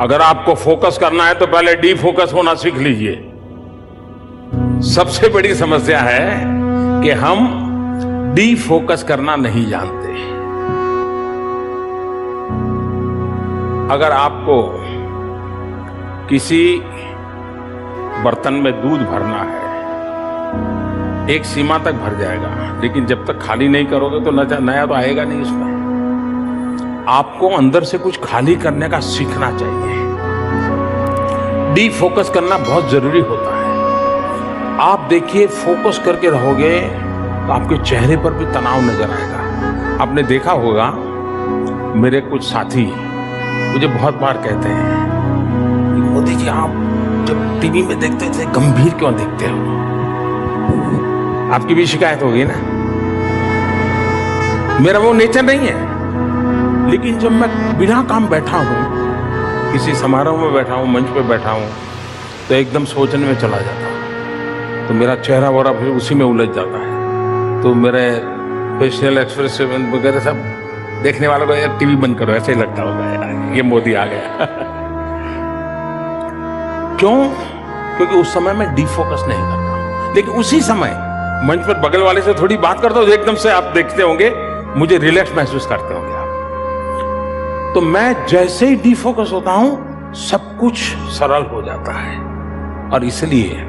अगर आपको फोकस करना है तो पहले डी फोकस होना सीख लीजिए। सबसे बड़ी समस्या है कि हम डी फोकस करना नहीं जानते। अगर आपको किसी बर्तन में दूध भरना है, एक सीमा तक भर जाएगा, लेकिन जब तक खाली नहीं करोगे तो नया तो आएगा नहीं उसमें। आपको अंदर से कुछ खाली करने का सीखना चाहिए। डी फोकस करना बहुत जरूरी होता है। आप देखिए, फोकस करके रहोगे तो आपके चेहरे पर भी तनाव नजर आएगा। आपने देखा होगा, मेरे कुछ साथी मुझे बहुत बार कहते हैं कि मोदी जी, आप जब टीवी में देखते थे गंभीर क्यों दिखते हो? आपकी भी शिकायत होगी ना। मेरा वो नेचर नहीं है, लेकिन जब मैं बिना काम बैठा हूं, किसी समारोह में बैठा हूं, मंच पे बैठा हूं, तो एकदम सोचने में चला जाता हूं, तो मेरा चेहरा वगैरह फिर उसी में उलझ जाता है। तो मेरे फेशियल एक्सप्रेशन वगैरह सब देखने वालों को, यार टीवी बंद करो, ऐसे ही लगता होगा यार ये मोदी आ गया। क्यों? क्योंकि उस समय मैं डी फोकस नहीं करता, लेकिन उसी समय मंच पर बगल वाले से थोड़ी बात करता हूं, एकदम से आप देखते होंगे मुझे रिलैक्स महसूस करते होंगे आप। तो मैं जैसे ही डी फोकस होता हूं, सब कुछ सरल हो जाता है। और इसलिए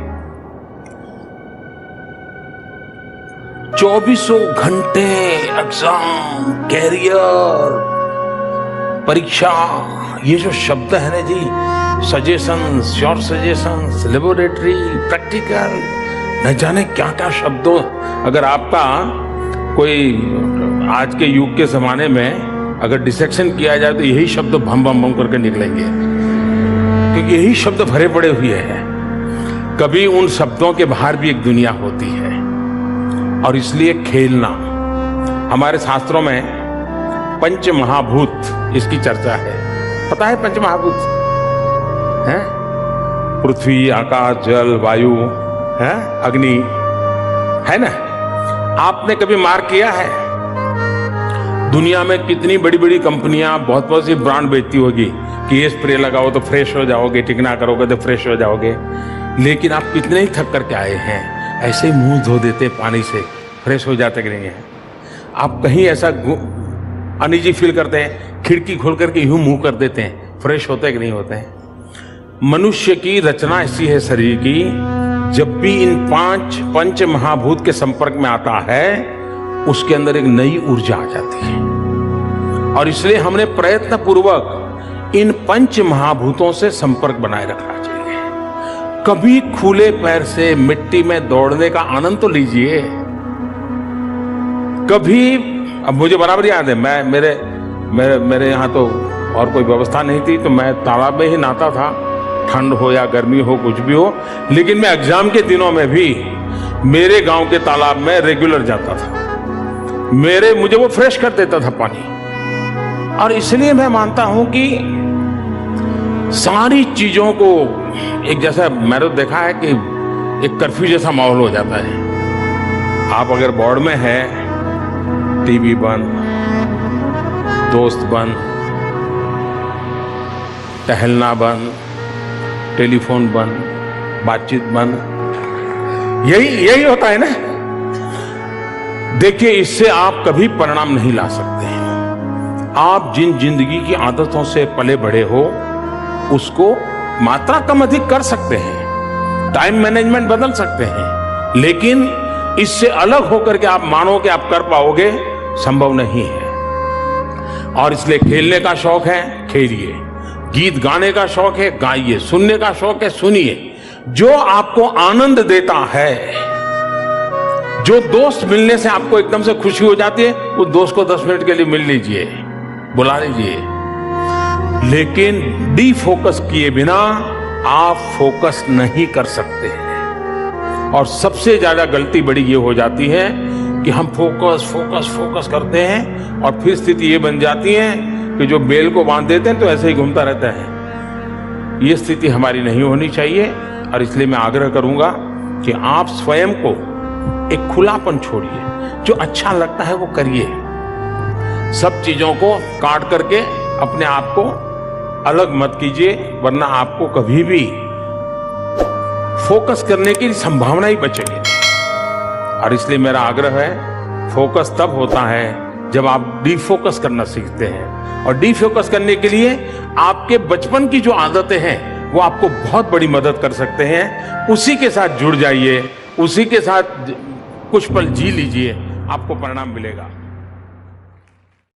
24 घंटे एग्जाम, कैरियर, परीक्षा, ये जो शब्द है ना जी, suggestions, sure suggestions, laboratory, practical, न जाने क्या क्या शब्दों। अगर आपका कोई आज के युग के जमाने में अगर डिसेक्शन किया जाए तो यही शब्द भम भम भम करके निकलेंगे, क्योंकि यही शब्द भरे पड़े हुए हैं। कभी उन शब्दों के बाहर भी एक दुनिया होती है। और इसलिए खेलना, हमारे शास्त्रों में पंच महाभूत इसकी चर्चा है। पता है पंच महाभूत है? पृथ्वी, आकाश, जल, वायु, है अग्नि, है ना। आपने कभी मार्क किया है, दुनिया में कितनी बड़ी बड़ी कंपनियां बहुत बहुत सी ब्रांड बेचती होगी कि ये स्प्रे लगाओ तो फ्रेश हो जाओगे, टिकना करोगे तो फ्रेश हो जाओगे। लेकिन आप कितने ही थक करके आए हैं, ऐसे ही मुंह धो देते पानी से, फ्रेश हो जाते कि नहीं है? आप कहीं ऐसा अनईजी फील करते हैं, खिड़की खोल करके यूं मुंह कर देते हैं, फ्रेश होते कि नहीं होते हैं? मनुष्य की रचना ऐसी है शरीर की, जब भी इन पंच महाभूत के संपर्क में आता है, उसके अंदर एक नई ऊर्जा आ जाती है। और इसलिए हमने प्रयत्न पूर्वक इन पंच महाभूतों से संपर्क बनाए रखना चाहिए। कभी खुले पैर से मिट्टी में दौड़ने का आनंद तो लीजिए। कभी, अब मुझे बराबर याद है, मैं मेरे यहाँ तो और कोई व्यवस्था नहीं थी, तो मैं तालाब में ही नहाता था, ठंड हो या गर्मी हो, कुछ भी हो। लेकिन मैं एग्जाम के दिनों में भी मेरे गांव के तालाब में रेगुलर जाता था। मुझे वो फ्रेश कर देता था पानी। और इसलिए मैं मानता हूं कि सारी चीजों को एक जैसा, मैंने तो देखा है कि एक कर्फ्यू जैसा माहौल हो जाता है। आप अगर बोर्ड में है, टीवी बंद, दोस्त बंद, टहलना बंद, टेलीफोन बंद, बातचीत बंद, यही होता है ना। देखिए, इससे आप कभी परिणाम नहीं ला सकते हैं। आप जिन जिंदगी की आदतों से पले बढ़े हो, उसको मात्रा कम अधिक कर सकते हैं, टाइम मैनेजमेंट बदल सकते हैं, लेकिन इससे अलग होकर के आप मानो कि आप कर पाओगे, संभव नहीं है। और इसलिए खेलने का शौक है, खेलिए। गीत गाने का शौक है, गाइए। सुनने का शौक है, सुनिए। जो आपको आनंद देता है, जो दोस्त मिलने से आपको एकदम से खुशी हो जाती है, उस दोस्त को 10 मिनट के लिए मिल लीजिए, बुला लीजिए। लेकिन डी फोकस किए बिना आप फोकस नहीं कर सकते हैं। और सबसे ज्यादा गलती बड़ी ये हो जाती है कि हम फोकस करते हैं, और फिर स्थिति ये बन जाती है कि जो बेल को बांध देते हैं तो ऐसे ही घूमता रहता है। ये स्थिति हमारी नहीं होनी चाहिए। और इसलिए मैं आग्रह करूंगा कि आप स्वयं को एक खुलापन छोड़िए, जो अच्छा लगता है वो करिए। सब चीजों को काट करके अपने आप को अलग मत कीजिए, वरना आपको कभी भी फोकस करने की संभावना ही बचेगी। और इसलिए मेरा आग्रह है, फोकस तब होता है जब आप डिफोकस करना सीखते हैं। और डिफोकस करने के लिए आपके बचपन की जो आदतें हैं वो आपको बहुत बड़ी मदद कर सकते हैं। उसी के साथ जुड़ जाइए, उसी के साथ कुछ पल जी लीजिए, आपको परिणाम मिलेगा।